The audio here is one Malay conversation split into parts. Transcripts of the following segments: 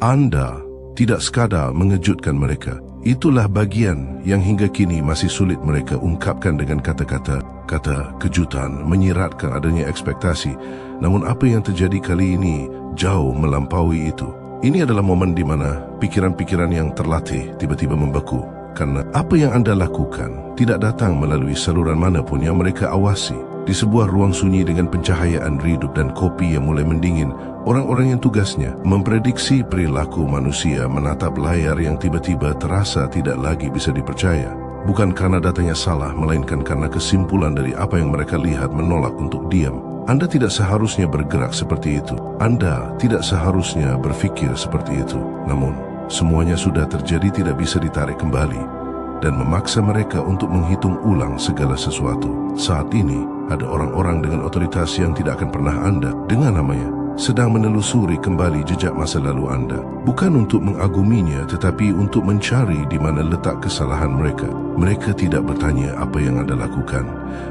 Anda tidak sekadar mengejutkan mereka. Itulah bagian yang hingga kini masih sulit mereka ungkapkan dengan kata-kata. Kata kejutan menyiratkan adanya ekspektasi. Namun apa yang terjadi kali ini jauh melampaui itu. Ini adalah momen di mana pikiran-pikiran yang terlatih tiba-tiba membeku. Karena apa yang Anda lakukan tidak datang melalui saluran manapun yang mereka awasi. Di sebuah ruang sunyi dengan pencahayaan redup dan kopi yang mulai mendingin, orang-orang yang tugasnya memprediksi perilaku manusia menatap layar yang tiba-tiba terasa tidak lagi bisa dipercaya. Bukan karena datanya salah, melainkan karena kesimpulan dari apa yang mereka lihat menolak untuk diam. Anda tidak seharusnya bergerak seperti itu. Anda tidak seharusnya berfikir seperti itu. Namun, semuanya sudah terjadi, tidak bisa ditarik kembali dan memaksa mereka untuk menghitung ulang segala sesuatu. Saat ini, ada orang-orang dengan otoritas yang tidak akan pernah Anda dengar namanya sedang menelusuri kembali jejak masa lalu Anda. Bukan untuk mengaguminya, tetapi untuk mencari di mana letak kesalahan mereka. Mereka tidak bertanya apa yang Anda lakukan.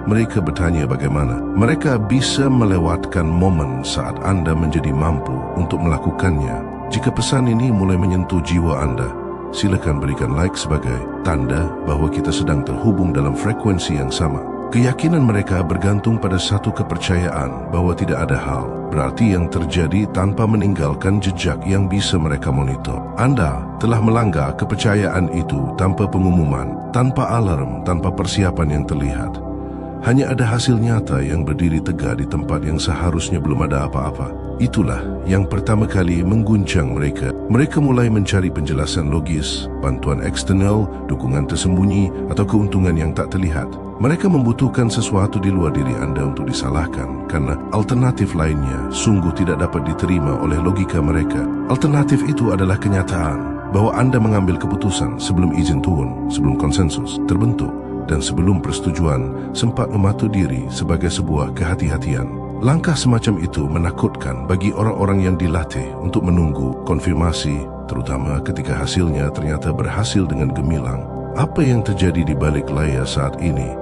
Mereka bertanya bagaimana mereka bisa melewatkan momen saat Anda menjadi mampu untuk melakukannya. Jika pesan ini mulai menyentuh jiwa Anda, silakan berikan like sebagai tanda bahwa kita sedang terhubung dalam frekuensi yang sama. Keyakinan mereka bergantung pada satu kepercayaan bahwa tidak ada hal berarti yang terjadi tanpa meninggalkan jejak yang bisa mereka monitor. Anda telah melanggar kepercayaan itu tanpa pengumuman, tanpa alarm, tanpa persiapan yang terlihat. Hanya ada hasil nyata yang berdiri tegak di tempat yang seharusnya belum ada apa-apa. Itulah yang pertama kali mengguncang mereka. Mereka mulai mencari penjelasan logis, bantuan eksternal, dukungan tersembunyi, atau keuntungan yang tak terlihat. Mereka membutuhkan sesuatu di luar diri Anda untuk disalahkan, karena alternatif lainnya sungguh tidak dapat diterima oleh logika mereka. Alternatif itu adalah kenyataan bahwa Anda mengambil keputusan sebelum izin turun, sebelum konsensus terbentuk, dan sebelum persetujuan sempat mematuh diri sebagai sebuah kehati-hatian. Langkah semacam itu menakutkan bagi orang-orang yang dilatih untuk menunggu konfirmasi, terutama ketika hasilnya ternyata berhasil dengan gemilang. Apa yang terjadi di balik layar saat ini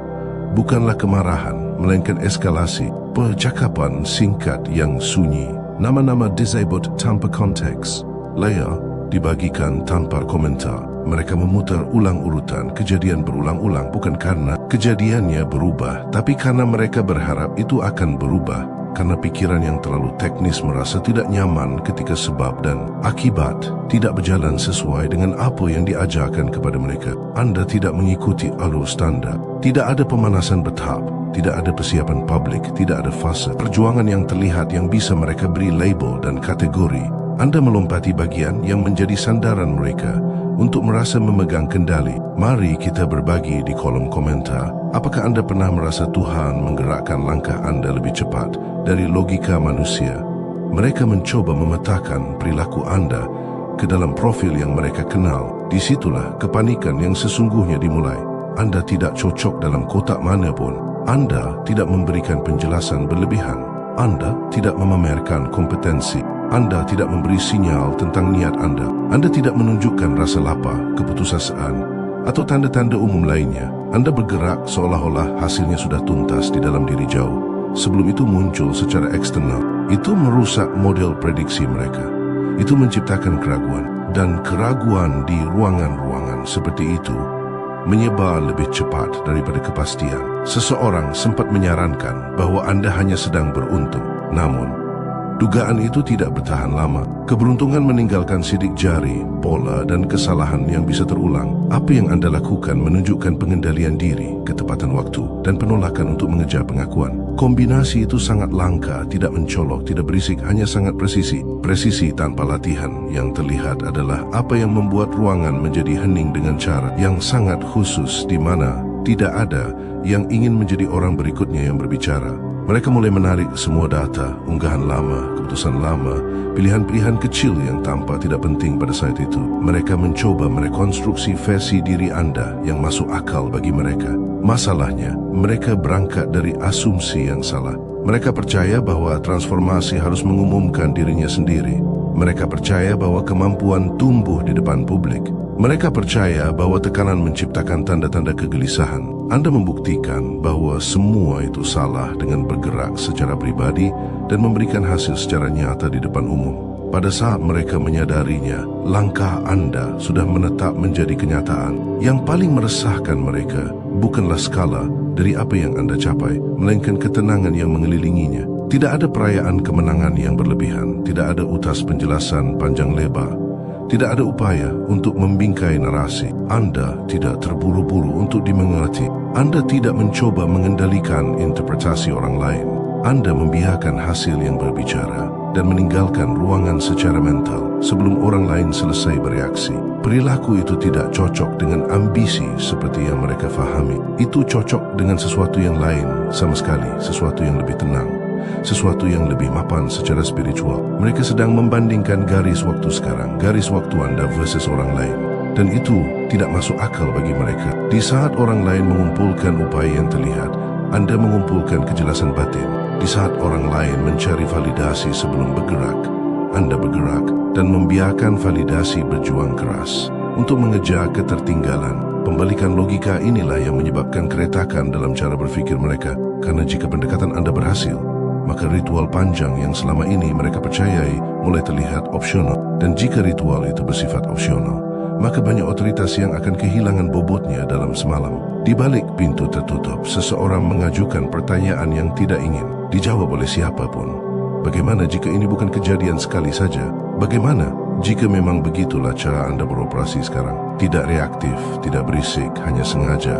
bukanlah kemarahan, melainkan eskalasi percakapan singkat yang sunyi. Nama-nama disebut tanpa konteks. Layar dibagikan tanpa komentar. Mereka memutar ulang urutan kejadian berulang-ulang, bukan karena kejadiannya berubah, tapi karena mereka berharap itu akan berubah. Karena pikiran yang terlalu teknis merasa tidak nyaman ketika sebab dan akibat tidak berjalan sesuai dengan apa yang diajarkan kepada mereka. Anda tidak mengikuti alur standar. Tidak ada pemanasan bertahap, tidak ada persiapan publik, tidak ada fase perjuangan yang terlihat yang bisa mereka beri label dan kategori. Anda melompati bagian yang menjadi sandaran mereka untuk merasa memegang kendali. Mari kita berbagi di kolom komentar. Apakah Anda pernah merasa Tuhan menggerakkan langkah Anda lebih cepat dari logika manusia? Mereka mencoba memetakan perilaku Anda ke dalam profil yang mereka kenal. Disitulah kepanikan yang sesungguhnya dimulai. Anda tidak cocok dalam kotak manapun. Anda tidak memberikan penjelasan berlebihan. Anda tidak memamerkan kompetensi. Anda tidak memberi sinyal tentang niat Anda. Anda tidak menunjukkan rasa lapar, keputusasaan, atau tanda-tanda umum lainnya. Anda bergerak seolah-olah hasilnya sudah tuntas di dalam diri jauh sebelum itu muncul secara eksternal. Itu merusak model prediksi mereka. Itu menciptakan keraguan. Dan keraguan di ruangan-ruangan seperti itu menyebar lebih cepat daripada kepastian. Seseorang sempat menyarankan bahwa Anda hanya sedang beruntung. Namun, dugaan itu tidak bertahan lama. Keberuntungan meninggalkan sidik jari, pola dan kesalahan yang bisa terulang. Apa yang Anda lakukan menunjukkan pengendalian diri, ketepatan waktu, dan penolakan untuk mengejar pengakuan. Kombinasi itu sangat langka, tidak mencolok, tidak berisik, hanya sangat presisi. Presisi tanpa latihan. Yang terlihat adalah apa yang membuat ruangan menjadi hening dengan cara yang sangat khusus, di mana tidak ada yang ingin menjadi orang berikutnya yang berbicara. Mereka mulai menarik semua data, unggahan lama, keputusan lama, pilihan-pilihan kecil yang tampak tidak penting pada saat itu. Mereka mencoba merekonstruksi versi diri Anda yang masuk akal bagi mereka. Masalahnya, mereka berangkat dari asumsi yang salah. Mereka percaya bahwa transformasi harus mengumumkan dirinya sendiri. Mereka percaya bahwa kemampuan tumbuh di depan publik. Mereka percaya bahwa tekanan menciptakan tanda-tanda kegelisahan. Anda membuktikan bahwa semua itu salah dengan bergerak secara pribadi dan memberikan hasil secara nyata di depan umum. pada saat mereka menyadarinya, langkah anda sudah menetap menjadi kenyataan. Yang paling meresahkan mereka bukanlah skala dari apa yang anda capai, melainkan ketenangan yang mengelilinginya. Tidak ada perayaan kemenangan yang berlebihan, tidak ada utas penjelasan panjang lebar, tidak ada upaya untuk membingkai narasi. Anda tidak terburu-buru untuk dimengerti. Anda tidak mencoba mengendalikan interpretasi orang lain. Anda membiarkan hasil yang berbicara dan meninggalkan ruangan secara mental sebelum orang lain selesai bereaksi. Perilaku itu tidak cocok dengan ambisi seperti yang mereka fahami. Itu cocok dengan sesuatu yang lain sama sekali, sesuatu yang lebih tenang, sesuatu yang lebih mapan secara spiritual. Mereka sedang membandingkan garis waktu sekarang, garis waktu anda versus orang lain. Dan itu tidak masuk akal bagi mereka. Di saat orang lain mengumpulkan upaya yang terlihat, anda mengumpulkan kejelasan batin. Di saat orang lain mencari validasi sebelum bergerak, anda bergerak dan membiarkan validasi berjuang keras untuk mengejar ketertinggalan. Pembalikan logika inilah yang menyebabkan keretakan dalam cara berfikir mereka. Karena jika pendekatan anda berhasil, maka ritual panjang yang selama ini mereka percayai mulai terlihat opsional. Dan jika ritual itu bersifat opsional, maka banyak otoritas yang akan kehilangan bobotnya dalam semalam. Di balik pintu tertutup, seseorang mengajukan pertanyaan yang tidak ingin dijawab oleh siapapun. Bagaimana jika ini bukan kejadian sekali saja? Bagaimana jika memang begitulah cara anda beroperasi sekarang? Tidak reaktif, tidak berisik, hanya sengaja,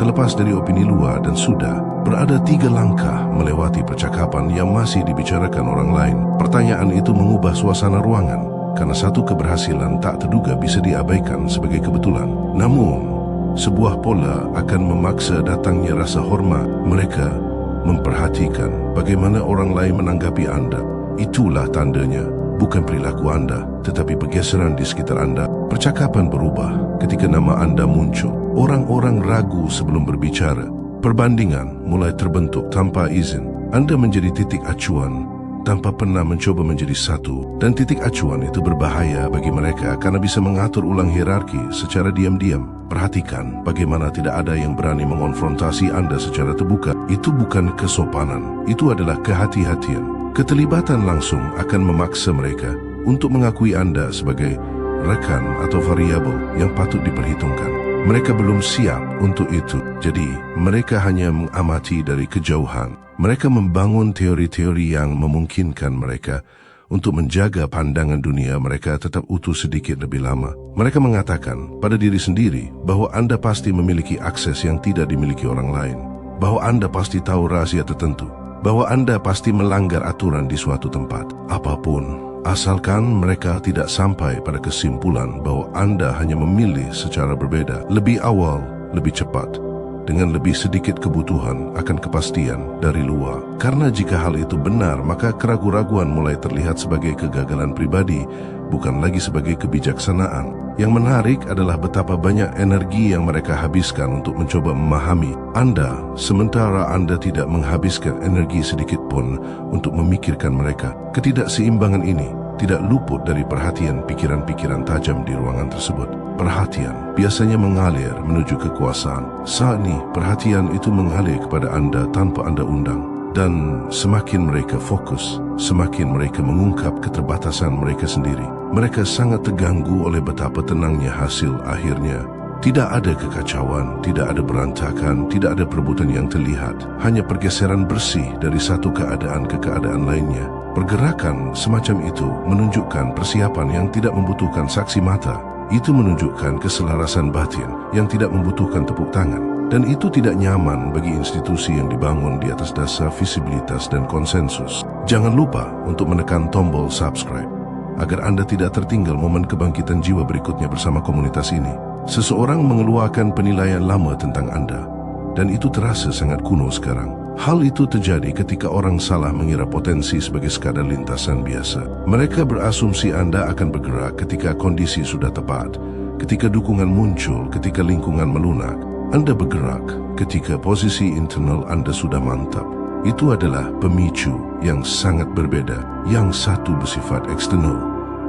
terlepas dari opini luar dan sudah berada 3 langkah melewati percakapan yang masih dibicarakan orang lain. Pertanyaan itu mengubah suasana ruangan, karena satu keberhasilan tak terduga bisa diabaikan sebagai kebetulan. Namun, sebuah pola akan memaksa datangnya rasa hormat. Mereka memperhatikan bagaimana orang lain menanggapi anda. Itulah tandanya, bukan perilaku anda, tetapi pergeseran di sekitar anda. Percakapan berubah ketika nama anda muncul. Orang-orang ragu sebelum berbicara. Perbandingan mulai terbentuk tanpa izin. Anda menjadi titik acuan tanpa pernah mencoba menjadi satu. Dan titik acuan itu berbahaya bagi mereka karena bisa mengatur ulang hierarki secara diam-diam. Perhatikan bagaimana tidak ada yang berani mengonfrontasi anda secara terbuka. Itu bukan kesopanan, itu adalah kehati-hatian. Keterlibatan langsung akan memaksa mereka untuk mengakui anda sebagai rekan atau variabel yang patut diperhitungkan. Mereka belum siap untuk itu, jadi mereka hanya mengamati dari kejauhan. Mereka membangun teori-teori yang memungkinkan mereka untuk menjaga pandangan dunia mereka tetap utuh sedikit lebih lama. Mereka mengatakan pada diri sendiri bahwa anda pasti memiliki akses yang tidak dimiliki orang lain, bahwa anda pasti tahu rahasia tertentu, bahwa anda pasti melanggar aturan di suatu tempat. Apapun, asalkan mereka tidak sampai pada kesimpulan bahwa anda hanya memilih secara berbeda, lebih awal, lebih cepat, dengan lebih sedikit kebutuhan akan kepastian dari luar. Karena jika hal itu benar, maka keraguan-raguan mulai terlihat sebagai kegagalan pribadi, bukan lagi sebagai kebijaksanaan. Yang menarik adalah betapa banyak energi yang mereka habiskan untuk mencoba memahami anda, sementara anda tidak menghabiskan energi sedikit pun untuk memikirkan mereka. Ketidakseimbangan ini tidak luput dari perhatian pikiran-pikiran tajam di ruangan tersebut. Perhatian biasanya mengalir menuju kekuasaan. Saat ini, perhatian itu mengalir kepada anda tanpa anda undang. Dan semakin mereka fokus, semakin mereka mengungkap keterbatasan mereka sendiri. Mereka sangat terganggu oleh betapa tenangnya hasil akhirnya. Tidak ada kekacauan, tidak ada berantakan, tidak ada perebutan yang terlihat. Hanya pergeseran bersih dari satu keadaan ke keadaan lainnya. Pergerakan semacam itu menunjukkan persiapan yang tidak membutuhkan saksi mata. Itu menunjukkan keselarasan batin yang tidak membutuhkan tepuk tangan. Dan itu tidak nyaman bagi institusi yang dibangun di atas dasar visibilitas dan konsensus. Jangan lupa untuk menekan tombol subscribe agar anda tidak tertinggal momen kebangkitan jiwa berikutnya bersama komunitas ini. Seseorang mengeluarkan penilaian lama tentang anda, dan itu terasa sangat kuno sekarang. Hal itu terjadi ketika orang salah mengira potensi sebagai sekadar lintasan biasa. Mereka berasumsi anda akan bergerak ketika kondisi sudah tepat, ketika dukungan muncul, ketika lingkungan melunak. Anda bergerak ketika posisi internal anda sudah mantap. Itu adalah pemicu yang sangat berbeda. Yang satu bersifat eksternal,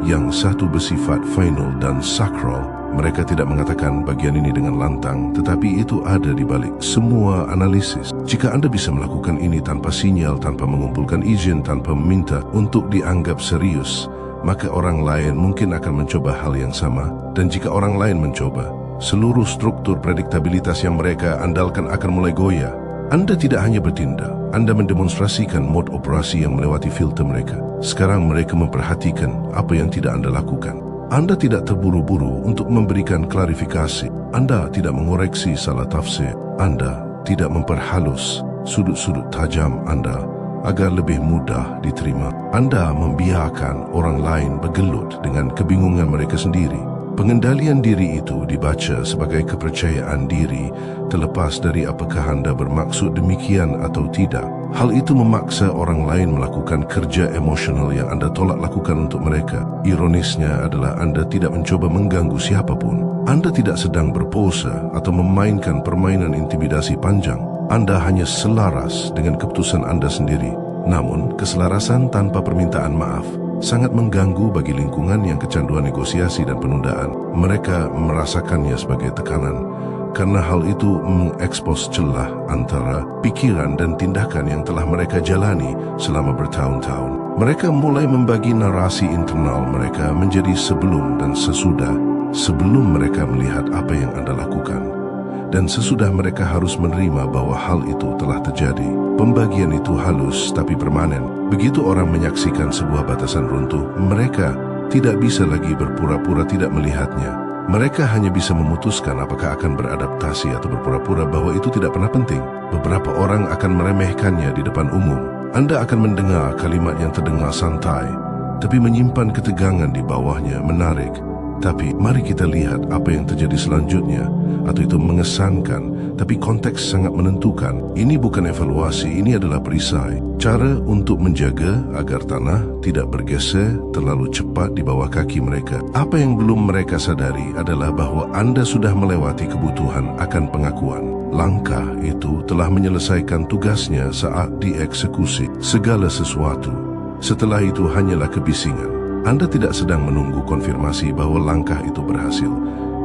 yang satu bersifat final dan sakral. Mereka tidak mengatakan bagian ini dengan lantang, tetapi itu ada di balik semua analisis. Jika anda bisa melakukan ini tanpa sinyal, tanpa mengumpulkan izin, tanpa meminta untuk dianggap serius, maka orang lain mungkin akan mencoba hal yang sama. Dan jika orang lain mencoba, seluruh struktur prediktabilitas yang mereka andalkan akan mulai goyah. Anda tidak hanya bertindak, Anda mendemonstrasikan mod operasi yang melewati filter mereka. Sekarang mereka memperhatikan apa yang tidak Anda lakukan. Anda tidak terburu-buru untuk memberikan klarifikasi. Anda tidak mengoreksi salah tafsir. Anda tidak memperhalus sudut-sudut tajam Anda agar lebih mudah diterima. Anda membiarkan orang lain bergelut dengan kebingungan mereka sendiri. Pengendalian diri itu dibaca sebagai kepercayaan diri terlepas dari apakah Anda bermaksud demikian atau tidak. Hal itu memaksa orang lain melakukan kerja emosional yang Anda tolak lakukan untuk mereka. Ironisnya adalah Anda tidak mencoba mengganggu siapapun. Anda tidak sedang berpose atau memainkan permainan intimidasi panjang. Anda hanya selaras dengan keputusan Anda sendiri. Namun, keselarasan tanpa permintaan maaf sangat mengganggu bagi lingkungan yang kecanduan negosiasi dan penundaan. Mereka merasakannya sebagai tekanan karena hal itu mengekspos celah antara pikiran dan tindakan yang telah mereka jalani selama bertahun-tahun. Mereka mulai membagi narasi internal mereka menjadi sebelum dan sesudah. Sebelum mereka melihat apa yang Anda lakukan, dan sesudah mereka harus menerima bahwa hal itu telah terjadi. Pembagian itu halus tapi permanen. Begitu orang menyaksikan sebuah batasan runtuh, mereka tidak bisa lagi berpura-pura tidak melihatnya. Mereka hanya bisa memutuskan apakah akan beradaptasi atau berpura-pura bahwa itu tidak pernah penting. Beberapa orang akan meremehkannya di depan umum. Anda akan mendengar kalimat yang terdengar santai, tapi menyimpan ketegangan di bawahnya, menarik. Tapi mari kita lihat apa yang terjadi selanjutnya, atau itu mengesankan, tapi konteks sangat menentukan. Ini bukan evaluasi, ini adalah perisai. Cara untuk menjaga agar tanah tidak bergeser terlalu cepat di bawah kaki mereka. Apa yang belum mereka sadari adalah bahwa Anda sudah melewati kebutuhan akan pengakuan. Langkah itu telah menyelesaikan tugasnya saat dieksekusi segala sesuatu. Setelah itu hanyalah kebisingan. Anda tidak sedang menunggu konfirmasi bahwa langkah itu berhasil.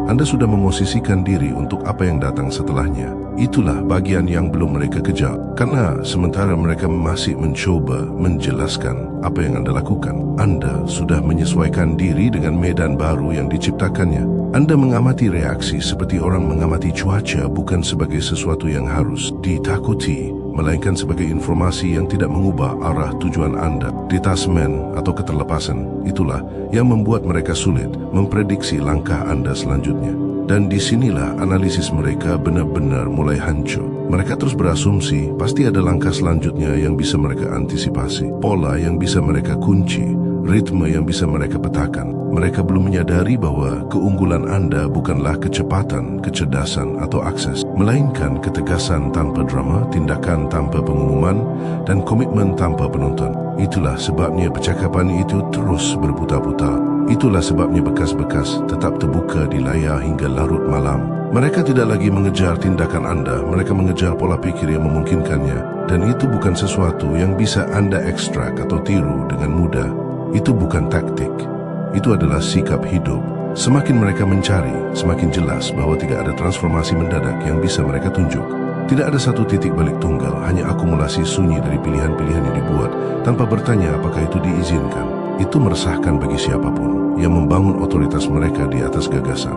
Anda sudah memosisikan diri untuk apa yang datang setelahnya. Itulah bagian yang belum mereka kejar. Karena sementara mereka masih mencoba menjelaskan apa yang Anda lakukan, Anda sudah menyesuaikan diri dengan medan baru yang diciptakannya. Anda mengamati reaksi seperti orang mengamati cuaca, bukan sebagai sesuatu yang harus ditakuti, melainkan sebagai informasi yang tidak mengubah arah tujuan Anda. Detachment atau keterlepasan itulah yang membuat mereka sulit memprediksi langkah Anda selanjutnya. Dan disinilah analisis mereka benar-benar mulai hancur. Mereka terus berasumsi pasti ada langkah selanjutnya yang bisa mereka antisipasi, pola yang bisa mereka kunci, ritme yang bisa mereka petakan. Mereka belum menyadari bahwa keunggulan Anda bukanlah kecepatan, kecerdasan, atau akses, melainkan ketegasan tanpa drama, tindakan tanpa pengumuman, dan komitmen tanpa penonton. Itulah sebabnya percakapan itu terus berputar-putar. Itulah sebabnya bekas-bekas tetap terbuka di layar hingga larut malam. Mereka tidak lagi mengejar tindakan Anda, mereka mengejar pola pikir yang memungkinkannya. Dan itu bukan sesuatu yang bisa Anda ekstrak atau tiru dengan mudah. Itu bukan taktik. Itu adalah sikap hidup. Semakin mereka mencari, semakin jelas bahwa tidak ada transformasi mendadak yang bisa mereka tunjuk. Tidak ada satu titik balik tunggal, hanya akumulasi sunyi dari pilihan-pilihan yang dibuat tanpa bertanya apakah itu diizinkan. Itu meresahkan bagi siapapun yang membangun otoritas mereka di atas gagasan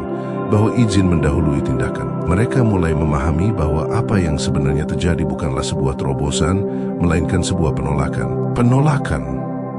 bahwa izin mendahului tindakan. Mereka mulai memahami bahwa apa yang sebenarnya terjadi bukanlah sebuah terobosan, melainkan sebuah penolakan. Penolakan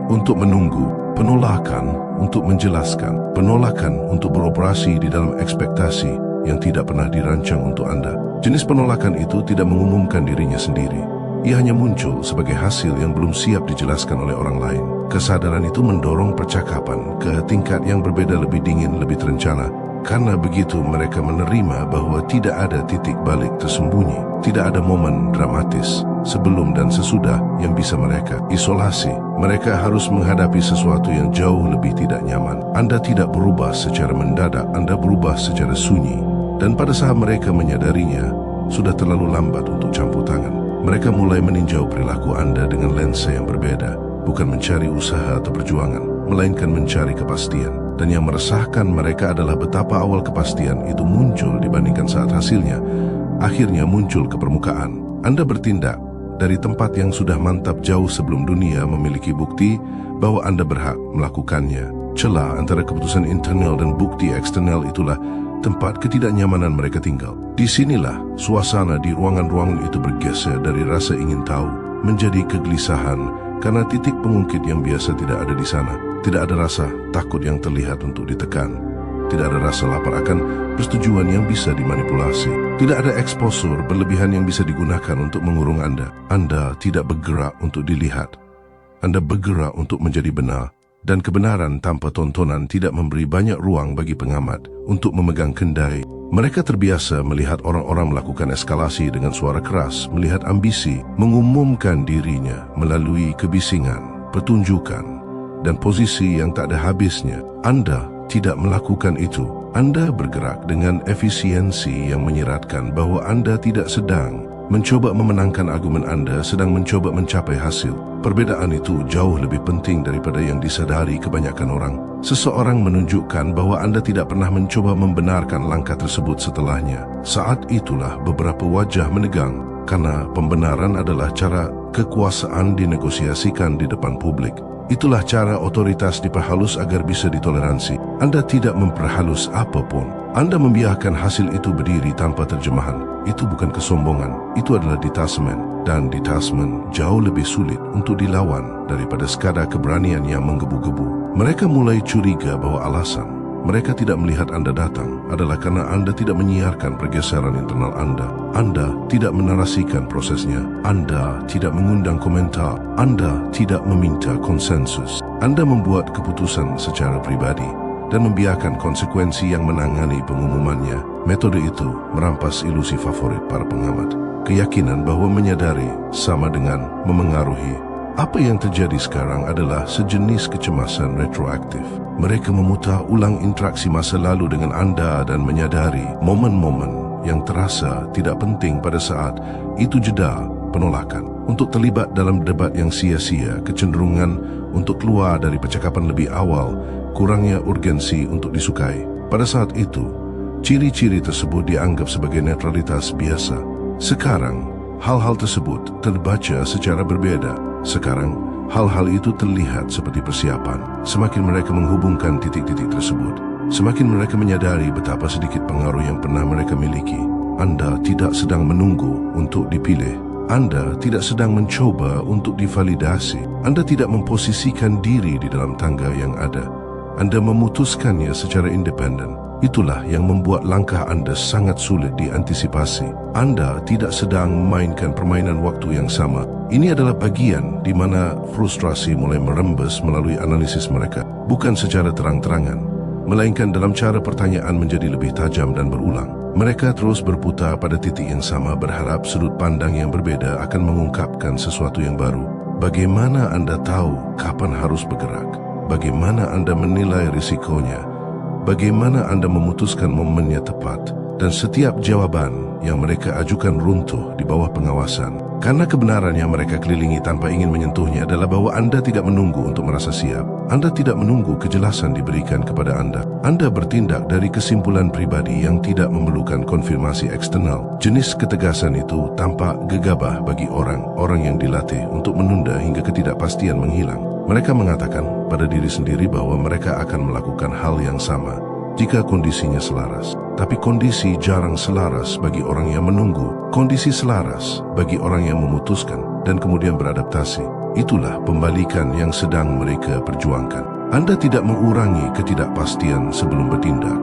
untuk menunggu, penolakan untuk menjelaskan, penolakan untuk beroperasi di dalam ekspektasi yang tidak pernah dirancang untuk Anda. Jenis penolakan itu tidak mengumumkan dirinya sendiri. Ia hanya muncul sebagai hasil yang belum siap dijelaskan oleh orang lain. Kesadaran itu mendorong percakapan ke tingkat yang berbeda, lebih dingin, lebih terencana. Karena begitu mereka menerima bahwa tidak ada titik balik tersembunyi, tidak ada momen dramatis sebelum dan sesudah yang bisa mereka isolasi. Mereka harus menghadapi sesuatu yang jauh lebih tidak nyaman. Anda tidak berubah secara mendadak, Anda berubah secara sunyi. Dan pada saat mereka menyadarinya, sudah terlalu lambat untuk campur tangan. Mereka mulai meninjau perilaku Anda dengan lensa yang berbeda, bukan mencari usaha atau perjuangan, melainkan mencari kepastian. Dan yang meresahkan mereka adalah betapa awal kepastian itu muncul dibandingkan saat hasilnya akhirnya muncul ke permukaan. Anda bertindak dari tempat yang sudah mantap jauh sebelum dunia memiliki bukti bahwa Anda berhak melakukannya. Celah antara keputusan internal dan bukti eksternal itulah tempat ketidaknyamanan mereka tinggal. Di sinilah suasana di ruangan-ruangan itu bergeser dari rasa ingin tahu menjadi kegelisahan karena titik pengungkit yang biasa tidak ada di sana. Tidak ada rasa takut yang terlihat untuk ditekan. Tidak ada rasa lapar akan persetujuan yang bisa dimanipulasi. Tidak ada eksposur berlebihan yang bisa digunakan untuk mengurung Anda. Anda tidak bergerak untuk dilihat. Anda bergerak untuk menjadi benar. Dan kebenaran tanpa tontonan tidak memberi banyak ruang bagi pengamat untuk memegang kendali. Mereka terbiasa melihat orang-orang melakukan eskalasi dengan suara keras, melihat ambisi, mengumumkan dirinya melalui kebisingan, pertunjukan, dan posisi yang tak ada habisnya. Anda tidak melakukan itu. Anda bergerak dengan efisiensi yang menyiratkan bahwa Anda tidak sedang mencoba memenangkan argumen Anda, sedang mencoba mencapai hasil. Perbedaan itu jauh lebih penting daripada yang disadari kebanyakan orang. Seseorang menunjukkan bahwa Anda tidak pernah mencoba membenarkan langkah tersebut setelahnya. Saat itulah beberapa wajah menegang, karena pembenaran adalah cara kekuasaan dinegosiasikan di depan publik. Itulah cara otoritas diperhalus agar bisa ditoleransi. Anda tidak memperhalus apapun. Anda membiarkan hasil itu berdiri tanpa terjemahan. Itu bukan kesombongan, itu adalah detachment. Dan detachment jauh lebih sulit untuk dilawan daripada sekadar keberanian yang menggebu-gebu. Mereka mulai curiga bahwa alasan mereka tidak melihat Anda datang adalah karena Anda tidak menyiarkan pergeseran internal Anda. Anda tidak menarasikan prosesnya. Anda tidak mengundang komentar. Anda tidak meminta konsensus. Anda membuat keputusan secara pribadi dan membiarkan konsekuensi yang menangani pengumumannya. Metode itu merampas ilusi favorit para pengamat. Keyakinan bahwa menyadari sama dengan memengaruhi. Apa yang terjadi sekarang adalah sejenis kecemasan retroaktif. Mereka memutar ulang interaksi masa lalu dengan Anda dan menyadari momen-momen yang terasa tidak penting pada saat itu jeda penolakan. Untuk terlibat dalam debat yang sia-sia, kecenderungan untuk keluar dari percakapan lebih awal, kurangnya urgensi untuk disukai. Pada saat itu, ciri-ciri tersebut dianggap sebagai netralitas biasa. Sekarang, hal-hal tersebut terbaca secara berbeda. Sekarang, hal-hal itu terlihat seperti persiapan. Semakin mereka menghubungkan titik-titik tersebut, semakin mereka menyadari betapa sedikit pengaruh yang pernah mereka miliki. Anda tidak sedang menunggu untuk dipilih. Anda tidak sedang mencoba untuk divalidasi. Anda tidak memposisikan diri di dalam tangga yang ada. Anda memutuskannya secara independen. Itulah yang membuat langkah Anda sangat sulit diantisipasi. Anda tidak sedang memainkan permainan waktu yang sama. Ini adalah bagian di mana frustrasi mulai merembes melalui analisis mereka. Bukan secara terang-terangan, melainkan dalam cara pertanyaan menjadi lebih tajam dan berulang. Mereka terus berputar pada titik yang sama, berharap sudut pandang yang berbeda akan mengungkapkan sesuatu yang baru. Bagaimana Anda tahu kapan harus bergerak? Bagaimana Anda menilai risikonya? Bagaimana Anda memutuskan momennya tepat? Dan setiap jawaban yang mereka ajukan runtuh di bawah pengawasan. Karena kebenaran yang mereka kelilingi tanpa ingin menyentuhnya adalah bahwa Anda tidak menunggu untuk merasa siap. Anda tidak menunggu kejelasan diberikan kepada Anda. Anda bertindak dari kesimpulan pribadi yang tidak memerlukan konfirmasi eksternal. Jenis ketegasan itu tampak gegabah bagi orang-orang yang dilatih untuk menunda hingga ketidakpastian menghilang. Mereka mengatakan pada diri sendiri bahwa mereka akan melakukan hal yang sama jika kondisinya selaras. Tapi kondisi jarang selaras bagi orang yang menunggu. Kondisi selaras bagi orang yang memutuskan dan kemudian beradaptasi. Itulah pembalikan yang sedang mereka perjuangkan. Anda tidak mengurangi ketidakpastian sebelum bertindak.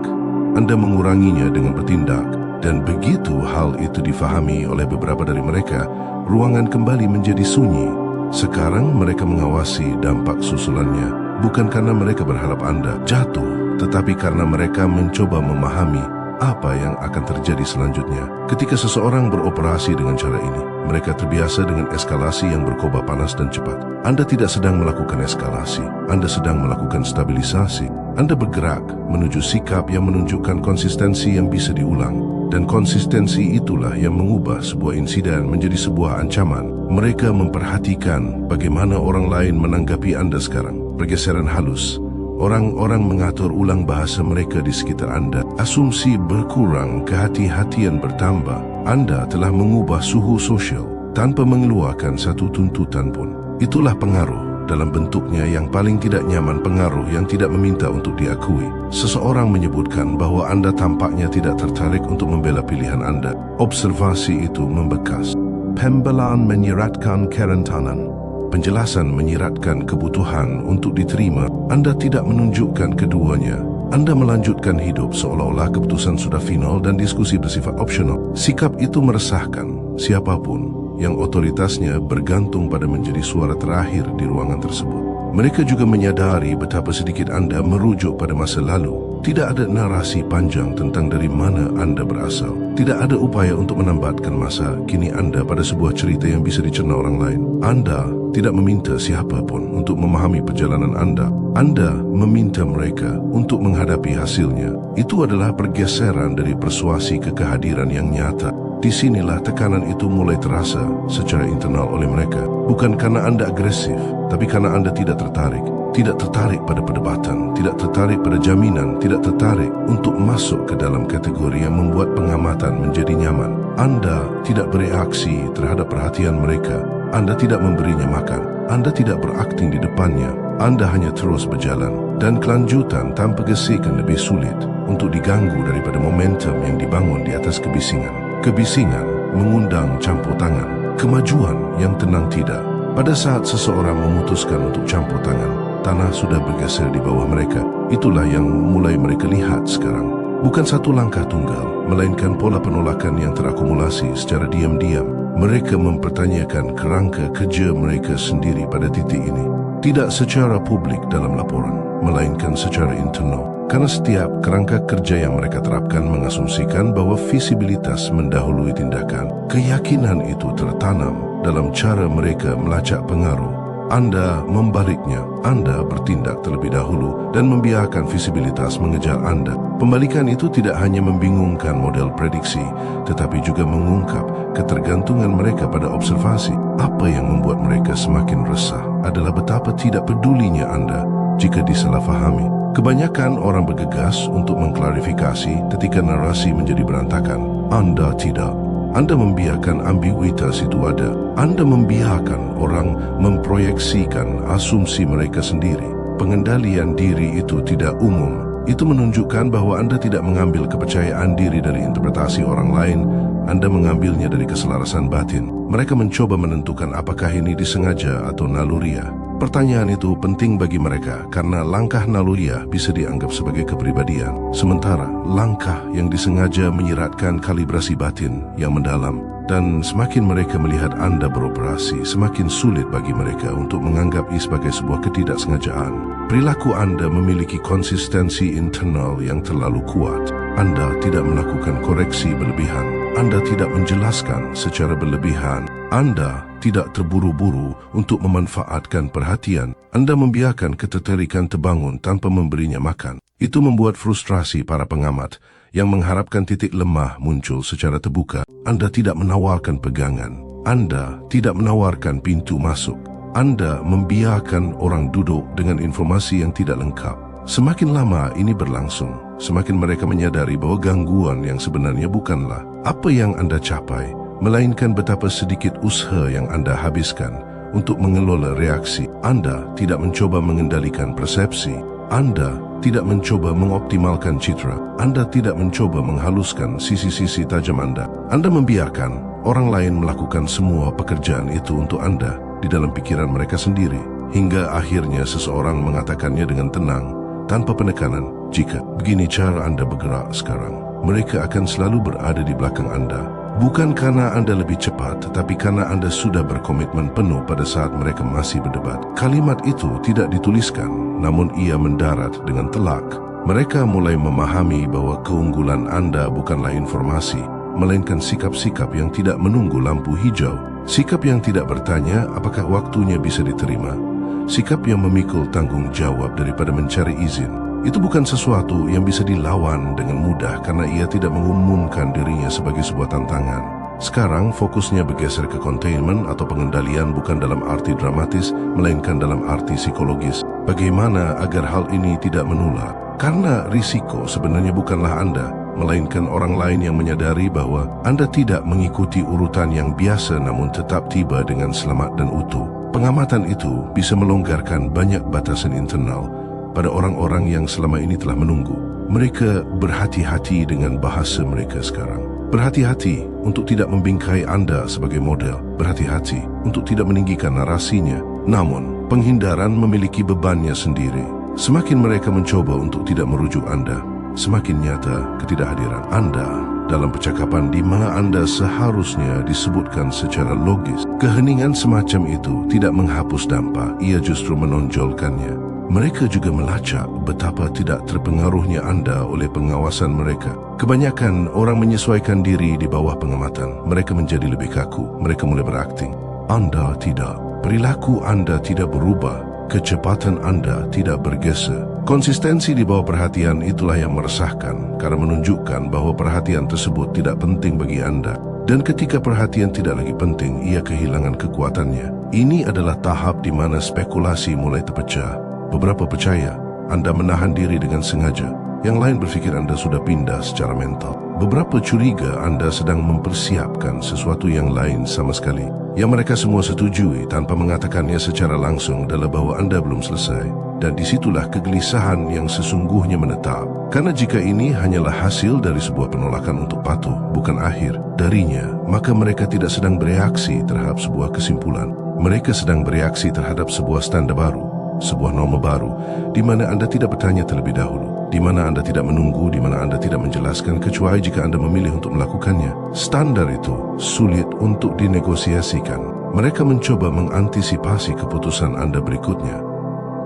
Anda menguranginya dengan bertindak. Dan begitu hal itu difahami oleh beberapa dari mereka, ruangan kembali menjadi sunyi. Sekarang mereka mengawasi dampak susulannya, bukan karena mereka berharap Anda jatuh, tetapi karena mereka mencoba memahami apa yang akan terjadi selanjutnya. Ketika seseorang beroperasi dengan cara ini, mereka terbiasa dengan eskalasi yang berkobar panas dan cepat. Anda tidak sedang melakukan eskalasi, Anda sedang melakukan stabilisasi. Anda bergerak menuju sikap yang menunjukkan konsistensi yang bisa diulang. Dan konsistensi itulah yang mengubah sebuah insiden menjadi sebuah ancaman. Mereka memperhatikan bagaimana orang lain menanggapi Anda sekarang. Pergeseran halus. Orang-orang mengatur ulang bahasa mereka di sekitar Anda. Asumsi berkurang, kehati-hatian bertambah. Anda telah mengubah suhu sosial. tanpa mengeluarkan satu tuntutan pun. Itulah pengaruh dalam bentuknya yang paling tidak nyaman, pengaruh yang tidak meminta untuk diakui. Seseorang menyebutkan bahwa Anda tampaknya tidak tertarik untuk membela pilihan Anda. Observasi itu membekas. Pembelaan menyiratkan kerentanan. Penjelasan menyiratkan kebutuhan untuk diterima. Anda tidak menunjukkan keduanya. Anda melanjutkan hidup seolah-olah keputusan sudah final dan diskusi bersifat opsional. Sikap itu meresahkan siapapun yang otoritasnya bergantung pada menjadi suara terakhir di ruangan tersebut. Mereka juga menyadari betapa sedikit Anda merujuk pada masa lalu. Tidak ada narasi panjang tentang dari mana Anda berasal. Tidak ada upaya untuk menambatkan masa kini Anda pada sebuah cerita yang bisa dicerna orang lain. Anda tidak meminta siapapun untuk memahami perjalanan Anda. Anda meminta mereka untuk menghadapi hasilnya. Itu adalah pergeseran dari persuasi ke kehadiran yang nyata. Di sinilah tekanan itu mulai terasa secara internal oleh mereka. Bukan karena Anda agresif, tapi karena Anda tidak tertarik. Tidak tertarik pada perdebatan, tidak tertarik pada jaminan, tidak tertarik untuk masuk ke dalam kategori yang membuat pengamatan menjadi nyaman. Anda tidak bereaksi terhadap perhatian mereka. Anda tidak memberinya makan. Anda tidak berakting di depannya. Anda hanya terus berjalan. Dan kelanjutan tanpa gesekan lebih sulit untuk diganggu daripada momentum yang dibangun di atas kebisingan. Kebisingan mengundang campur tangan. Kemajuan yang tenang tidak. Pada saat seseorang memutuskan untuk campur tangan, tanah sudah bergeser di bawah mereka. Itulah yang mulai mereka lihat sekarang. Bukan satu langkah tunggal, melainkan pola penolakan yang terakumulasi secara diam-diam. Mereka mempertanyakan kerangka kerja mereka sendiri pada titik ini. Tidak secara publik dalam laporan, melainkan secara internal. Karena setiap kerangka kerja yang mereka terapkan mengasumsikan bahwa visibilitas mendahului tindakan. Keyakinan itu tertanam dalam cara mereka melacak pengaruh. Anda membaliknya. Anda bertindak terlebih dahulu dan membiarkan visibilitas mengejar Anda. Pembalikan itu tidak hanya membingungkan model prediksi, tetapi juga mengungkap ketergantungan mereka pada observasi. Apa yang membuat mereka semakin resah adalah betapa tidak pedulinya Anda jika disalahfahami. Kebanyakan orang bergegas untuk mengklarifikasi ketika narasi menjadi berantakan. Anda tidak. Anda membiarkan ambiguitas itu ada. Anda membiarkan orang memproyeksikan asumsi mereka sendiri. Pengendalian diri itu tidak umum. Itu menunjukkan bahwa Anda tidak mengambil kepercayaan diri dari interpretasi orang lain. Anda mengambilnya dari keselarasan batin. Mereka mencoba menentukan apakah ini disengaja atau naluriah. Pertanyaan itu penting bagi mereka karena langkah naluriah bisa dianggap sebagai kepribadian. Sementara langkah yang disengaja menyiratkan kalibrasi batin yang mendalam. Dan semakin mereka melihat Anda beroperasi, semakin sulit bagi mereka untuk menganggap ini sebagai sebuah ketidaksengajaan. Perilaku Anda memiliki konsistensi internal yang terlalu kuat. Anda tidak melakukan koreksi berlebihan. Anda tidak menjelaskan secara berlebihan. Anda tidak terburu-buru untuk memanfaatkan perhatian. Anda membiarkan ketertarikan terbangun tanpa memberinya makan. Itu membuat frustrasi para pengamat yang mengharapkan titik lemah muncul secara terbuka. Anda tidak menawarkan pegangan. Anda tidak menawarkan pintu masuk. Anda membiarkan orang duduk dengan informasi yang tidak lengkap. Semakin lama ini berlangsung, semakin mereka menyadari bahwa gangguan yang sebenarnya bukanlah apa yang Anda capai, melainkan betapa sedikit usaha yang Anda habiskan untuk mengelola reaksi. Anda tidak mencoba mengendalikan persepsi. Anda tidak mencoba mengoptimalkan citra. Anda tidak mencoba menghaluskan sisi-sisi tajam Anda. Anda membiarkan orang lain melakukan semua pekerjaan itu untuk Anda di dalam pikiran mereka sendiri. Hingga akhirnya seseorang mengatakannya dengan tenang, tanpa penekanan, jika begini cara Anda bergerak sekarang, mereka akan selalu berada di belakang Anda. Bukan karena Anda lebih cepat, tetapi karena Anda sudah berkomitmen penuh pada saat mereka masih berdebat. Kalimat itu tidak dituliskan, namun ia mendarat dengan telak. Mereka mulai memahami bahwa keunggulan Anda bukanlah informasi, melainkan sikap-sikap yang tidak menunggu lampu hijau. Sikap yang tidak bertanya apakah waktunya bisa diterima. Sikap yang memikul tanggung jawab daripada mencari izin. Itu bukan sesuatu yang bisa dilawan dengan mudah karena ia tidak mengumumkan dirinya sebagai sebuah tantangan. Sekarang fokusnya bergeser ke containment atau pengendalian, bukan dalam arti dramatis, melainkan dalam arti psikologis. Bagaimana agar hal ini tidak menular? Karena risiko sebenarnya bukanlah Anda, melainkan orang lain yang menyadari bahwa anda tidak mengikuti urutan yang biasa namun tetap tiba dengan selamat dan utuh. Pengamatan itu bisa melonggarkan banyak batasan internal pada orang-orang yang selama ini telah menunggu. Mereka berhati-hati dengan bahasa mereka sekarang. Berhati-hati untuk tidak membingkai anda sebagai model. Berhati-hati untuk tidak meninggikan narasinya. Namun, penghindaran memiliki bebannya sendiri. Semakin mereka mencoba untuk tidak merujuk anda, semakin nyata ketidakhadiran anda dalam percakapan di mana anda seharusnya disebutkan secara logis. Keheningan semacam itu tidak menghapus dampak, ia justru menonjolkannya. Mereka juga melacak betapa tidak terpengaruhnya anda oleh pengawasan mereka. Kebanyakan orang menyesuaikan diri di bawah pengamatan. Mereka menjadi lebih kaku. Mereka mulai berakting. Anda tidak. Perilaku anda tidak berubah. Kecepatan anda tidak bergeser. Konsistensi di bawah perhatian itulah yang meresahkan karena menunjukkan bahwa perhatian tersebut tidak penting bagi anda. Dan ketika perhatian tidak lagi penting, ia kehilangan kekuatannya. Ini adalah tahap di mana spekulasi mulai terpecah. Beberapa percaya anda menahan diri dengan sengaja. Yang lain berfikir anda sudah pindah secara mental. Beberapa curiga anda sedang mempersiapkan sesuatu yang lain sama sekali. Yang mereka semua setujui tanpa mengatakannya secara langsung adalah bahwa anda belum selesai. Dan disitulah kegelisahan yang sesungguhnya menetap. Karena jika ini hanyalah hasil dari sebuah penolakan untuk patuh, bukan akhir darinya, maka mereka tidak sedang bereaksi terhadap sebuah kesimpulan. Mereka sedang bereaksi terhadap sebuah standar baru. Sebuah norma baru, di mana anda tidak bertanya terlebih dahulu, di mana anda tidak menunggu, di mana anda tidak menjelaskan kecuali jika anda memilih untuk melakukannya. Standar itu sulit untuk dinegosiasikan. Mereka mencoba mengantisipasi keputusan anda berikutnya,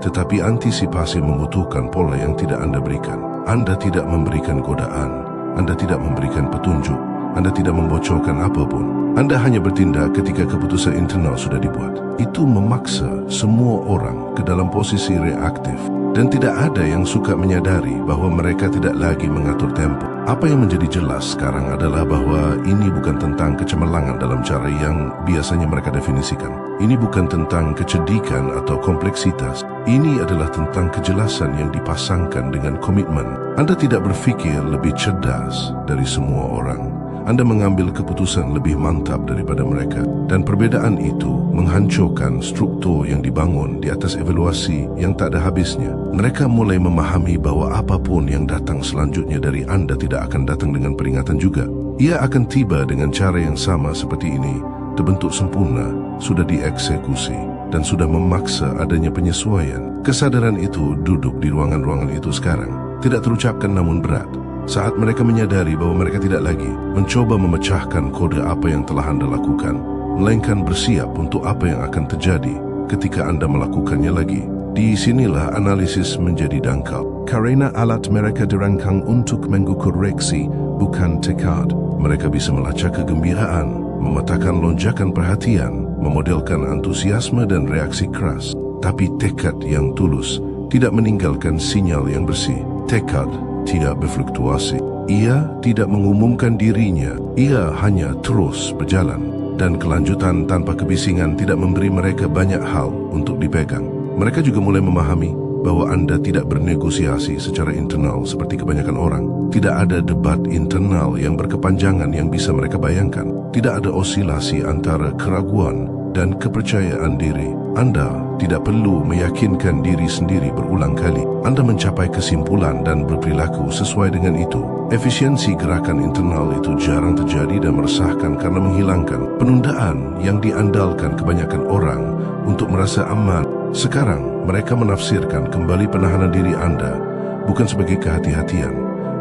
tetapi antisipasi membutuhkan pola yang tidak anda berikan. Anda tidak memberikan godaan, anda tidak memberikan petunjuk, anda tidak membocorkan apapun. Anda hanya bertindak ketika keputusan internal sudah dibuat. Itu memaksa semua orang ke dalam posisi reaktif. Dan tidak ada yang suka menyadari bahwa mereka tidak lagi mengatur tempo. Apa yang menjadi jelas sekarang adalah bahwa ini bukan tentang kecemerlangan dalam cara yang biasanya mereka definisikan. Ini bukan tentang kecedikan atau kompleksitas. Ini adalah tentang kejelasan yang dipasangkan dengan komitmen. Anda tidak berfikir lebih cerdas dari semua orang. Anda mengambil keputusan lebih mantap daripada mereka, dan perbedaan itu menghancurkan struktur yang dibangun di atas evaluasi yang tak ada habisnya. Mereka mulai memahami bahwa apapun yang datang selanjutnya dari anda tidak akan datang dengan peringatan juga. Ia akan tiba dengan cara yang sama seperti ini, terbentuk sempurna, sudah dieksekusi, dan sudah memaksa adanya penyesuaian. Kesadaran itu duduk di ruangan-ruangan itu sekarang, tidak terucapkan namun berat. Saat mereka menyadari bahwa mereka tidak lagi mencoba memecahkan kode apa yang telah anda lakukan, melainkan bersiap untuk apa yang akan terjadi ketika anda melakukannya lagi. Di sinilah analisis menjadi dangkal. Karena alat mereka dirancang untuk mengukur reaksi, bukan tekad. Mereka bisa melacak kegembiraan, memetakan lonjakan perhatian, memodelkan antusiasme dan reaksi keras. Tapi tekad yang tulus tidak meninggalkan sinyal yang bersih. Tekad tidak berfluktuasi. Ia tidak mengumumkan dirinya. Ia hanya terus berjalan. Dan kelanjutan tanpa kebisingan tidak memberi mereka banyak hal untuk dipegang. Mereka juga mulai memahami bahwa anda tidak bernegosiasi secara internal seperti kebanyakan orang. Tidak ada debat internal yang berkepanjangan yang bisa mereka bayangkan. Tidak ada osilasi antara keraguan dan kepercayaan diri. Anda tidak perlu meyakinkan diri sendiri berulang kali. Anda mencapai kesimpulan dan berperilaku sesuai dengan itu. Efisiensi gerakan internal itu jarang terjadi dan meresahkan karena menghilangkan penundaan yang diandalkan kebanyakan orang untuk merasa aman. Sekarang, mereka menafsirkan kembali penahanan diri anda bukan sebagai kehati-hatian,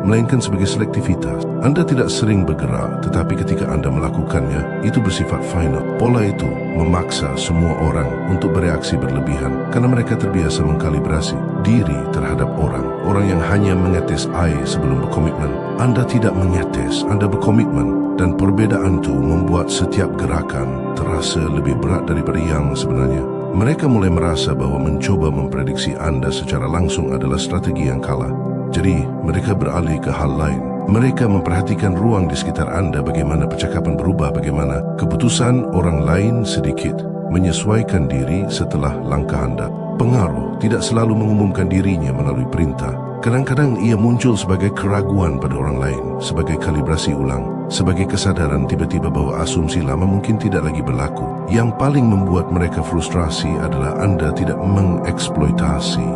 melainkan sebagai selektivitas. Anda tidak sering bergerak, tetapi ketika anda melakukannya, itu bersifat final. Pola itu memaksa semua orang untuk bereaksi berlebihan karena mereka terbiasa mengkalibrasi diri terhadap orang yang hanya mengetes air sebelum berkomitmen. Anda tidak mengetes, anda berkomitmen, dan perbedaan itu membuat setiap gerakan terasa lebih berat daripada yang sebenarnya. Mereka mulai merasa bahwa mencoba memprediksi anda secara langsung adalah strategi yang kalah. Jadi, mereka beralih ke hal lain. Mereka memperhatikan ruang di sekitar anda, bagaimana percakapan berubah, bagaimana keputusan orang lain sedikit menyesuaikan diri setelah langkah anda. Pengaruh tidak selalu mengumumkan dirinya melalui perintah. Kadang-kadang ia muncul sebagai keraguan pada orang lain, sebagai kalibrasi ulang, sebagai kesadaran tiba-tiba bahwa asumsi lama mungkin tidak lagi berlaku. Yang paling membuat mereka frustrasi adalah Anda tidak mengeksploitasi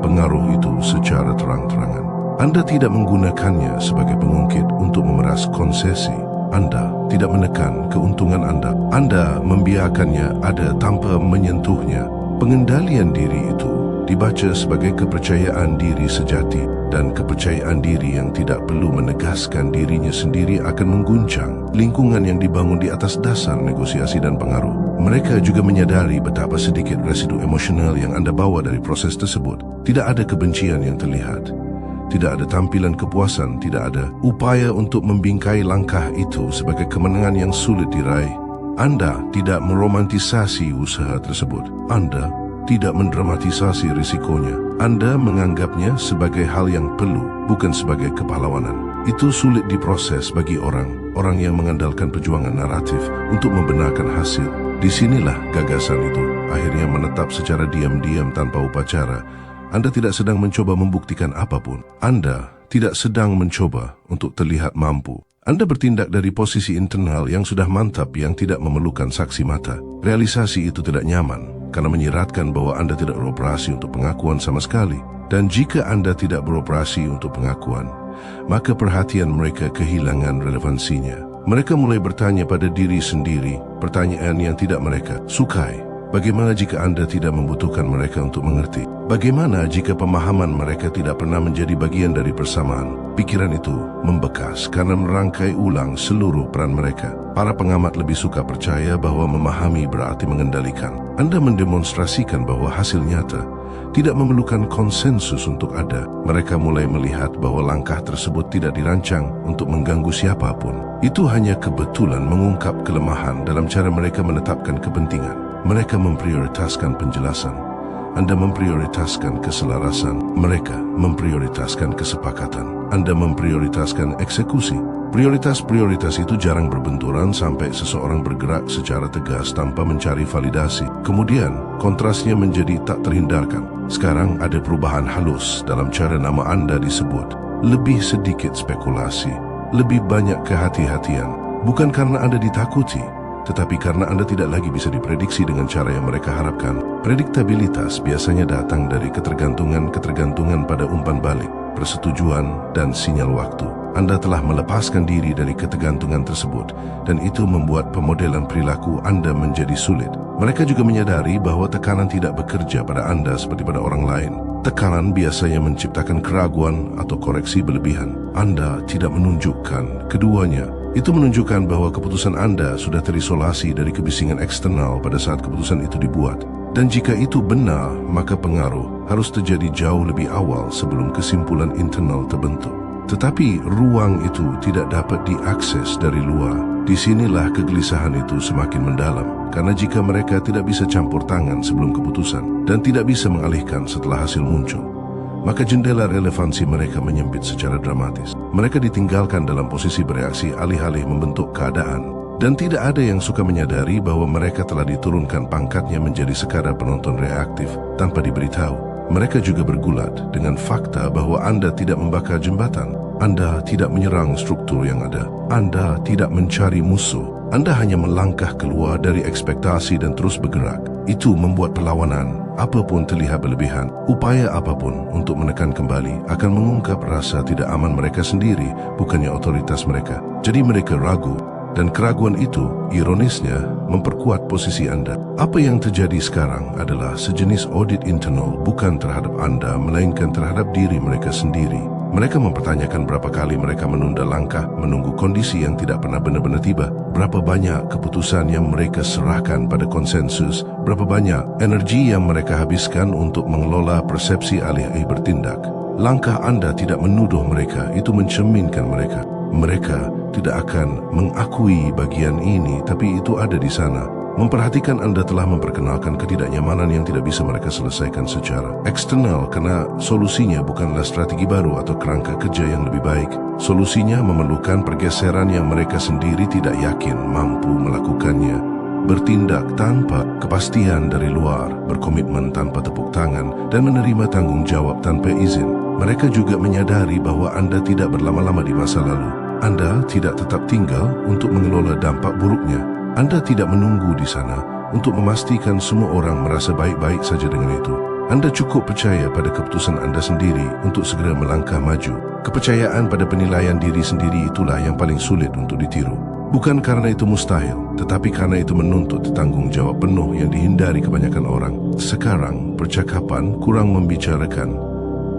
pengaruh itu secara terang-terangan. Anda tidak menggunakannya sebagai pengungkit untuk memeras konsesi. Anda tidak menekan keuntungan Anda. Anda membiarkannya ada tanpa menyentuhnya. Pengendalian diri itu dibaca sebagai kepercayaan diri sejati, dan kepercayaan diri yang tidak perlu menegaskan dirinya sendiri akan mengguncang lingkungan yang dibangun di atas dasar negosiasi dan pengaruh. Mereka juga menyadari betapa sedikit residu emosional yang Anda bawa dari proses tersebut. Tidak ada kebencian yang terlihat, tidak ada tampilan kepuasan, tidak ada upaya untuk membingkai langkah itu sebagai kemenangan yang sulit diraih. Anda tidak meromantisasi usaha tersebut. Anda tidak mendramatisasi risikonya. Anda menganggapnya sebagai hal yang perlu, bukan sebagai kepahlawanan. Itu sulit diproses bagi orang yang mengandalkan perjuangan naratif untuk membenarkan hasil. Disinilah gagasan itu akhirnya menetap secara diam-diam tanpa upacara. Anda tidak sedang mencoba membuktikan apapun. Anda tidak sedang mencoba untuk terlihat mampu. Anda bertindak dari posisi internal yang sudah mantap, yang tidak memerlukan saksi mata. Realisasi itu tidak nyaman karena menyiratkan bahwa Anda tidak beroperasi untuk pengakuan sama sekali. Dan jika Anda tidak beroperasi untuk pengakuan, maka perhatian mereka kehilangan relevansinya. Mereka mulai bertanya pada diri sendiri pertanyaan yang tidak mereka sukai. Bagaimana jika Anda tidak membutuhkan mereka untuk mengerti? Bagaimana jika pemahaman mereka tidak pernah menjadi bagian dari persamaan? Pikiran itu membekas karena merangkai ulang seluruh peran mereka. Para pengamat lebih suka percaya bahwa memahami berarti mengendalikan. Anda mendemonstrasikan bahwa hasil nyata tidak memerlukan konsensus untuk ada. Mereka mulai melihat bahwa langkah tersebut tidak dirancang untuk mengganggu siapapun. Itu hanya kebetulan mengungkap kelemahan dalam cara mereka menetapkan kepentingan. Mereka memprioritaskan penjelasan. Anda memprioritaskan keselarasan. Mereka memprioritaskan kesepakatan. Anda memprioritaskan eksekusi. Prioritas-prioritas itu jarang berbenturan sampai seseorang bergerak secara tegas tanpa mencari validasi. Kemudian, kontrasnya menjadi tak terhindarkan. Sekarang ada perubahan halus dalam cara nama Anda disebut. Lebih sedikit spekulasi, lebih banyak kehati-hatian. Bukan karena Anda ditakuti, tetapi karena Anda tidak lagi bisa diprediksi dengan cara yang mereka harapkan. Prediktabilitas biasanya datang dari ketergantungan pada umpan balik, persetujuan, dan sinyal waktu. Anda telah melepaskan diri dari ketergantungan tersebut, dan itu membuat pemodelan perilaku Anda menjadi sulit. Mereka juga menyadari bahwa tekanan tidak bekerja pada Anda seperti pada orang lain. Tekanan biasanya menciptakan keraguan atau koreksi berlebihan. Anda tidak menunjukkan keduanya. Itu menunjukkan bahwa keputusan Anda sudah terisolasi dari kebisingan eksternal pada saat keputusan itu dibuat. Dan jika itu benar, maka pengaruh harus terjadi jauh lebih awal sebelum kesimpulan internal terbentuk. Tetapi ruang itu tidak dapat diakses dari luar. Disinilah kegelisahan itu semakin mendalam. Karena jika mereka tidak bisa campur tangan sebelum keputusan dan tidak bisa mengalihkan setelah hasil muncul, maka jendela relevansi mereka menyempit secara dramatis. Mereka ditinggalkan dalam posisi bereaksi alih-alih membentuk keadaan. Dan tidak ada yang suka menyadari bahwa mereka telah diturunkan pangkatnya menjadi sekadar penonton reaktif tanpa diberitahu. Mereka juga bergulat dengan fakta bahwa Anda tidak membakar jembatan. Anda tidak menyerang struktur yang ada. Anda tidak mencari musuh. Anda hanya melangkah keluar dari ekspektasi dan terus bergerak. Itu membuat perlawanan, apapun terlihat berlebihan. Upaya apapun untuk menekan kembali akan mengungkap rasa tidak aman mereka sendiri, bukannya otoritas mereka. Jadi mereka ragu. Dan keraguan itu, ironisnya, memperkuat posisi Anda. Apa yang terjadi sekarang adalah sejenis audit internal, bukan terhadap Anda, melainkan terhadap diri mereka sendiri. Mereka mempertanyakan berapa kali mereka menunda langkah, menunggu kondisi yang tidak pernah benar-benar tiba. Berapa banyak keputusan yang mereka serahkan pada konsensus. Berapa banyak energi yang mereka habiskan untuk mengelola persepsi alih-alih bertindak. Langkah Anda tidak menuduh mereka, itu mencerminkan mereka. Mereka tidak akan mengakui bagian ini, tapi itu ada di sana. Memperhatikan Anda telah memperkenalkan ketidaknyamanan yang tidak bisa mereka selesaikan secara eksternal, karena solusinya bukanlah strategi baru atau kerangka kerja yang lebih baik. Solusinya memerlukan pergeseran yang mereka sendiri tidak yakin mampu melakukannya. Bertindak tanpa kepastian dari luar, berkomitmen tanpa tepuk tangan, dan menerima tanggung jawab tanpa izin. Mereka juga menyadari bahwa Anda tidak berlama-lama di masa lalu. Anda tidak tetap tinggal untuk mengelola dampak buruknya. Anda tidak menunggu di sana untuk memastikan semua orang merasa baik-baik saja dengan itu. Anda cukup percaya pada keputusan Anda sendiri untuk segera melangkah maju. Kepercayaan pada penilaian diri sendiri itulah yang paling sulit untuk ditiru. Bukan karena itu mustahil, tetapi karena itu menuntut tanggung jawab penuh yang dihindari kebanyakan orang. Sekarang, percakapan kurang membicarakan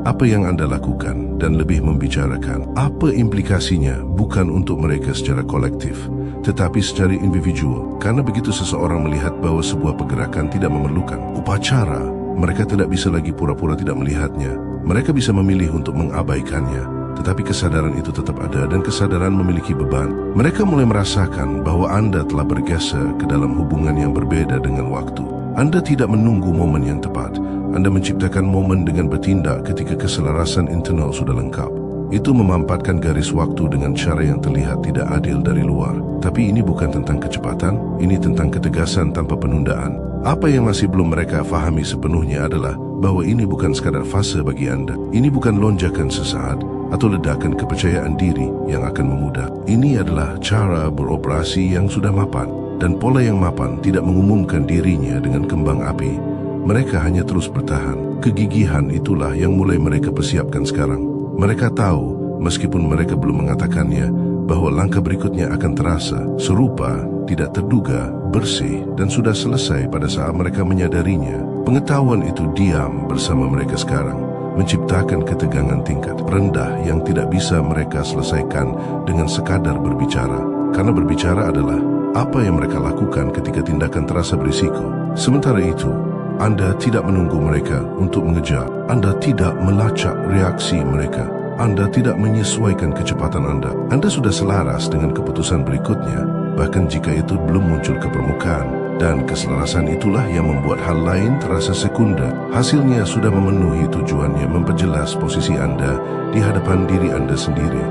apa yang Anda lakukan dan lebih membicarakan apa implikasinya, bukan untuk mereka secara kolektif, tetapi secara individual. Karena begitu seseorang melihat bahwa sebuah pergerakan tidak memerlukan upacara, mereka tidak bisa lagi pura-pura tidak melihatnya. Mereka bisa memilih untuk mengabaikannya, tetapi kesadaran itu tetap ada dan kesadaran memiliki beban. Mereka mulai merasakan bahwa Anda telah bergeser ke dalam hubungan yang berbeda dengan waktu. Anda tidak menunggu momen yang tepat. Anda menciptakan momen dengan bertindak ketika keselarasan internal sudah lengkap. Itu memampatkan garis waktu dengan cara yang terlihat tidak adil dari luar. Tapi ini bukan tentang kecepatan, ini tentang ketegasan tanpa penundaan. Apa yang masih belum mereka fahami sepenuhnya adalah bahwa ini bukan sekadar fase bagi Anda. Ini bukan lonjakan sesaat atau ledakan kepercayaan diri yang akan memudar. Ini adalah cara beroperasi yang sudah mapan, dan pola yang mapan tidak mengumumkan dirinya dengan kembang api. Mereka hanya terus bertahan. Kegigihan itulah yang mulai mereka persiapkan sekarang. Mereka tahu, meskipun mereka belum mengatakannya, bahwa langkah berikutnya akan terasa serupa, tidak terduga, bersih, dan sudah selesai pada saat mereka menyadarinya. Pengetahuan itu diam bersama mereka sekarang, menciptakan ketegangan tingkat rendah yang tidak bisa mereka selesaikan dengan sekadar berbicara. Karena berbicara adalah apa yang mereka lakukan ketika tindakan terasa berisiko. Sementara itu, Anda tidak menunggu mereka untuk mengejar. Anda tidak melacak reaksi mereka. Anda tidak menyesuaikan kecepatan Anda. Anda sudah selaras dengan keputusan berikutnya, bahkan jika itu belum muncul ke permukaan. Dan keselarasan itulah yang membuat hal lain terasa sekunder. Hasilnya sudah memenuhi tujuannya, memperjelas posisi Anda di hadapan diri Anda sendiri.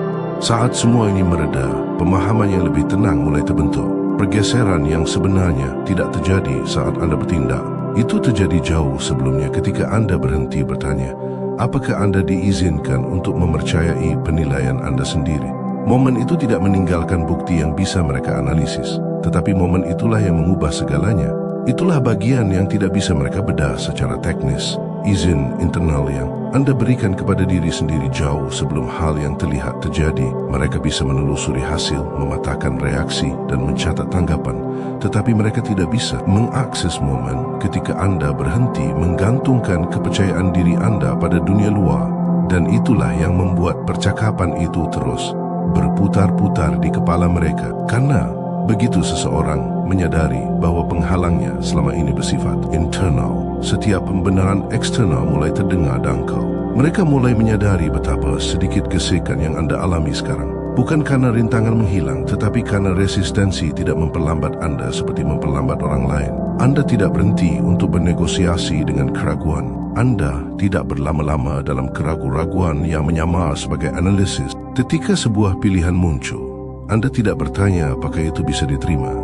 Saat semua ini mereda, pemahaman yang lebih tenang mulai terbentuk. Pergeseran yang sebenarnya tidak terjadi saat Anda bertindak. Itu terjadi jauh sebelumnya ketika Anda berhenti bertanya, apakah Anda diizinkan untuk mempercayai penilaian Anda sendiri? Momen itu tidak meninggalkan bukti yang bisa mereka analisis, tetapi momen itulah yang mengubah segalanya. Itulah bagian yang tidak bisa mereka bedah secara teknis. Izin internal yang Anda berikan kepada diri sendiri jauh sebelum hal yang terlihat terjadi. Mereka bisa menelusuri hasil, mematahkan reaksi, dan mencatat tanggapan. Tetapi mereka tidak bisa mengakses momen ketika Anda berhenti menggantungkan kepercayaan diri Anda pada dunia luar. Dan itulah yang membuat percakapan itu terus berputar-putar di kepala mereka. Karena begitu seseorang menyadari bahwa penghalangnya selama ini bersifat internal, setiap pembenaran eksternal mulai terdengar dangkal. Mereka mulai menyadari betapa sedikit gesekan yang Anda alami sekarang. Bukan karena rintangan menghilang, tetapi karena resistensi tidak memperlambat Anda seperti memperlambat orang lain. Anda tidak berhenti untuk bernegosiasi dengan keraguan. Anda tidak berlama-lama dalam keraguan-raguan yang menyamar sebagai analisis. Ketika sebuah pilihan muncul, Anda tidak bertanya apakah itu bisa diterima.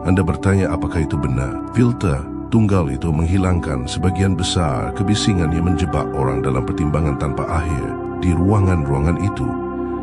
Anda bertanya apakah itu benar. Filter tunggal itu menghilangkan sebagian besar kebisingan yang menjebak orang dalam pertimbangan tanpa akhir. Di ruangan-ruangan itu,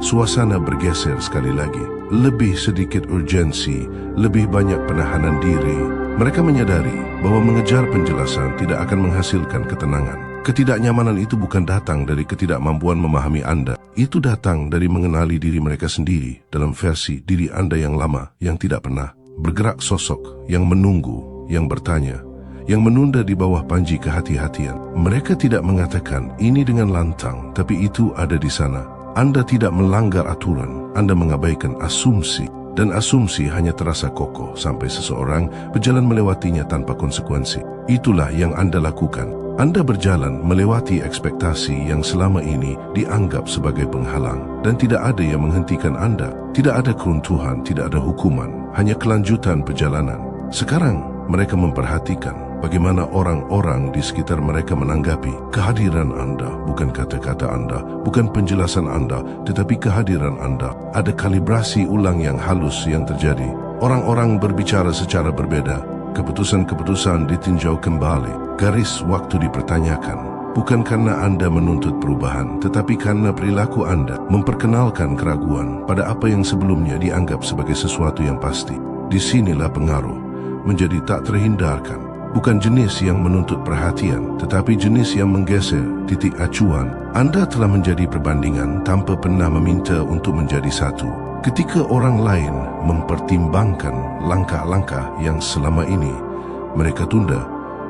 suasana bergeser sekali lagi. Lebih sedikit urgensi, lebih banyak penahanan diri. Mereka menyadari bahwa mengejar penjelasan tidak akan menghasilkan ketenangan. Ketidaknyamanan itu bukan datang dari ketidakmampuan memahami Anda. Itu datang dari mengenali diri mereka sendiri dalam versi diri Anda yang lama, yang tidak pernah bergerak, sosok yang menunggu, yang bertanya, yang menunda di bawah panji kehati-hatian. Mereka tidak mengatakan ini dengan lantang, tapi itu ada di sana. Anda tidak melanggar aturan, Anda mengabaikan asumsi, dan asumsi hanya terasa kokoh sampai seseorang berjalan melewatinya tanpa konsekuensi. Itulah yang Anda lakukan. Anda berjalan melewati ekspektasi yang selama ini dianggap sebagai penghalang, dan tidak ada yang menghentikan Anda. Tidak ada keruntuhan, tidak ada hukuman, hanya kelanjutan perjalanan. Sekarang mereka memperhatikan bagaimana orang-orang di sekitar mereka menanggapi kehadiran Anda. Bukan kata-kata Anda, bukan penjelasan Anda, tetapi kehadiran Anda. Ada kalibrasi ulang yang halus yang terjadi. Orang-orang berbicara secara berbeda. Keputusan-keputusan ditinjau kembali. Garis waktu dipertanyakan. Bukan karena Anda menuntut perubahan, tetapi karena perilaku Anda memperkenalkan keraguan pada apa yang sebelumnya dianggap sebagai sesuatu yang pasti. Disinilah pengaruh menjadi tak terhindarkan. Bukan jenis yang menuntut perhatian, tetapi jenis yang menggeser titik acuan. Anda telah menjadi perbandingan tanpa pernah meminta untuk menjadi satu. Ketika orang lain mempertimbangkan langkah-langkah yang selama ini mereka tunda,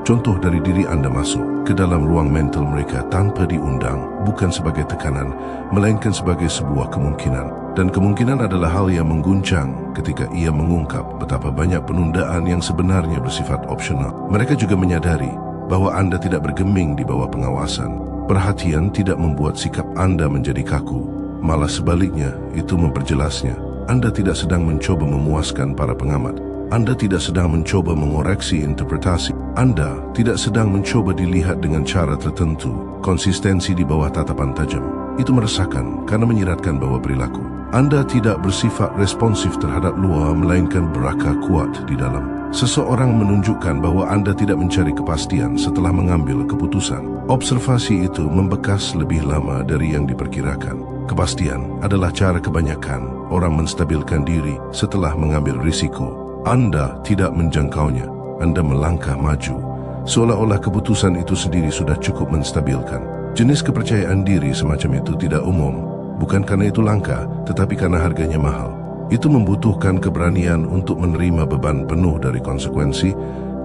contoh dari diri Anda masuk ke dalam ruang mental mereka tanpa diundang, bukan sebagai tekanan, melainkan sebagai sebuah kemungkinan. Dan kemungkinan adalah hal yang mengguncang ketika ia mengungkap betapa banyak penundaan yang sebenarnya bersifat opsional. Mereka juga menyadari bahwa Anda tidak bergeming di bawah pengawasan. Perhatian tidak membuat sikap Anda menjadi kaku. Malah sebaliknya, itu memperjelasnya. Anda tidak sedang mencoba memuaskan para pengamat. Anda tidak sedang mencoba mengoreksi interpretasi. Anda tidak sedang mencoba dilihat dengan cara tertentu, konsistensi di bawah tatapan tajam. Itu meresahkan karena menyiratkan bahwa perilaku Anda tidak bersifat responsif terhadap luar, melainkan berakar kuat di dalam. Seseorang menunjukkan bahwa Anda tidak mencari kepastian setelah mengambil keputusan. Observasi itu membekas lebih lama dari yang diperkirakan. Kepastian adalah cara kebanyakan orang menstabilkan diri setelah mengambil risiko. Anda tidak menjangkaunya. Anda melangkah maju, seolah-olah keputusan itu sendiri sudah cukup menstabilkan. Jenis kepercayaan diri semacam itu tidak umum, bukan karena itu langka, tetapi karena harganya mahal. Itu membutuhkan keberanian untuk menerima beban penuh dari konsekuensi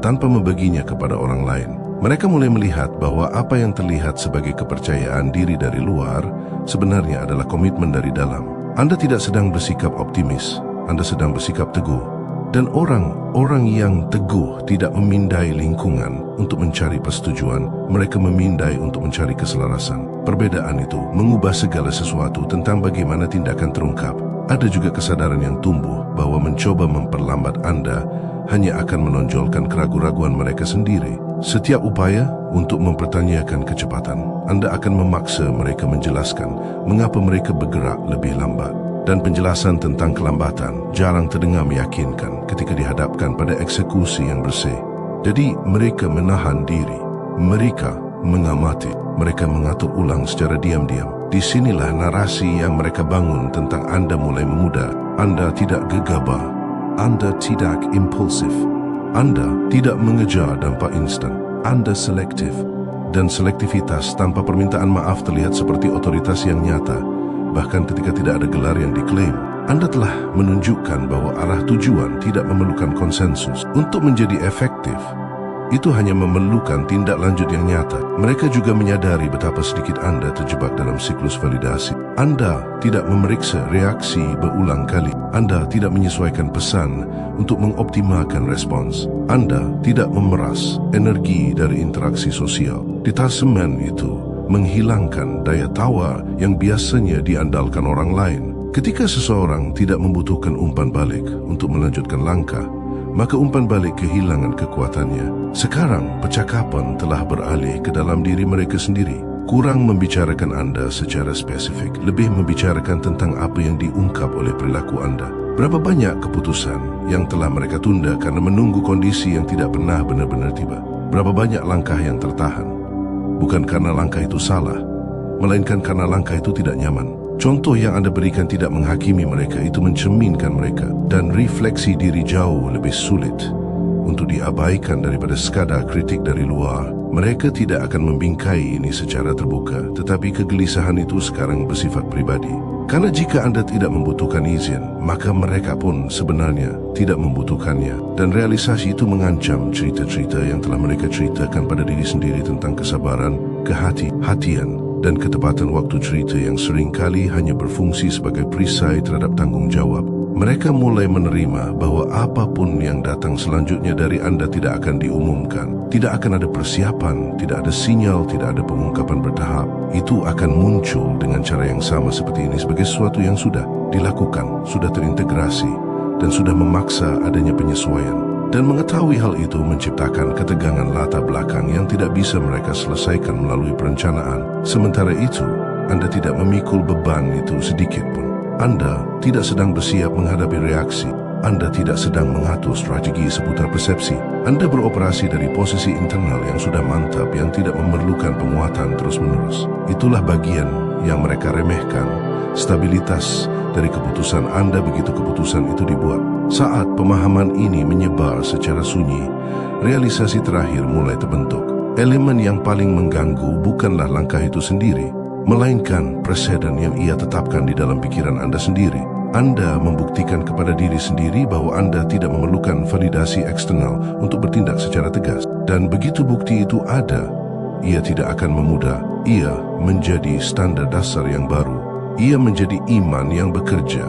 tanpa membaginya kepada orang lain. Mereka mulai melihat bahwa apa yang terlihat sebagai kepercayaan diri dari luar sebenarnya adalah komitmen dari dalam. Anda tidak sedang bersikap optimis, Anda sedang bersikap teguh. Dan orang-orang yang teguh tidak memindai lingkungan untuk mencari persetujuan, mereka memindai untuk mencari keselarasan. Perbedaan itu mengubah segala sesuatu tentang bagaimana tindakan terungkap. Ada juga kesadaran yang tumbuh bahwa mencoba memperlambat Anda hanya akan menonjolkan keraguan-raguan mereka sendiri. Setiap upaya untuk mempertanyakan kecepatan, Anda akan memaksa mereka menjelaskan mengapa mereka bergerak lebih lambat. Dan penjelasan tentang kelambatan jarang terdengar meyakinkan ketika dihadapkan pada eksekusi yang bersih. Jadi mereka menahan diri, mereka mengamati, mereka mengatur ulang secara diam-diam. Disinilah narasi yang mereka bangun tentang Anda mulai memuda. Anda tidak gegabah, Anda tidak impulsif, Anda tidak mengejar dampak instan, Anda selektif. Dan selektivitas tanpa permintaan maaf terlihat seperti otoritas yang nyata. Bahkan ketika tidak ada gelar yang diklaim, Anda telah menunjukkan bahwa arah tujuan tidak memerlukan konsensus. Untuk menjadi efektif, itu hanya memerlukan tindak lanjut yang nyata. Mereka juga menyadari betapa sedikit Anda terjebak dalam siklus validasi. Anda tidak memeriksa reaksi berulang kali. Anda tidak menyesuaikan pesan untuk mengoptimalkan respons. Anda tidak memeras energi dari interaksi sosial. Detasemen itu menghilangkan daya tawar yang biasanya diandalkan orang lain. Ketika seseorang tidak membutuhkan umpan balik untuk melanjutkan langkah, maka umpan balik kehilangan kekuatannya. Sekarang percakapan telah beralih ke dalam diri mereka sendiri. Kurang membicarakan Anda secara spesifik, lebih membicarakan tentang apa yang diungkap oleh perilaku Anda. Berapa banyak keputusan yang telah mereka tunda karena menunggu kondisi yang tidak pernah benar-benar tiba? Berapa banyak langkah yang tertahan? Bukan karena langkah itu salah, melainkan karena langkah itu tidak nyaman. Contoh yang Anda berikan tidak menghakimi mereka, itu mencerminkan mereka. Dan refleksi diri jauh lebih sulit untuk diabaikan daripada sekadar kritik dari luar. Mereka tidak akan membingkai ini secara terbuka, tetapi kegelisahan itu sekarang bersifat pribadi. Karena jika Anda tidak membutuhkan izin, maka mereka pun sebenarnya tidak membutuhkannya. Dan realisasi itu mengancam cerita-cerita yang telah mereka ceritakan pada diri sendiri tentang kesabaran, kehati-hatian, dan ketepatan waktu cerita yang seringkali hanya berfungsi sebagai perisai terhadap tanggung jawab. Mereka mulai menerima bahwa apapun yang datang selanjutnya dari Anda tidak akan diumumkan. Tidak akan ada persiapan, tidak ada sinyal, tidak ada pengungkapan bertahap. Itu akan muncul dengan cara yang sama seperti ini sebagai sesuatu yang sudah dilakukan, sudah terintegrasi, dan sudah memaksa adanya penyesuaian. Dan mengetahui hal itu menciptakan ketegangan latar belakang yang tidak bisa mereka selesaikan melalui perencanaan. Sementara itu, Anda tidak memikul beban itu sedikit pun. Anda tidak sedang bersiap menghadapi reaksi. Anda tidak sedang mengatur strategi seputar persepsi. Anda beroperasi dari posisi internal yang sudah mantap, yang tidak memerlukan penguatan terus-menerus. Itulah bagian yang mereka remehkan, stabilitas dari keputusan Anda begitu keputusan itu dibuat. Saat pemahaman ini menyebar secara sunyi, realisasi terakhir mulai terbentuk. Elemen yang paling mengganggu bukanlah langkah itu sendiri, melainkan preseden yang ia tetapkan di dalam pikiran Anda sendiri. Anda membuktikan kepada diri sendiri bahwa Anda tidak memerlukan validasi eksternal untuk bertindak secara tegas. Dan begitu bukti itu ada, ia tidak akan memudah. Ia menjadi standar dasar yang baru. Ia menjadi iman yang bekerja.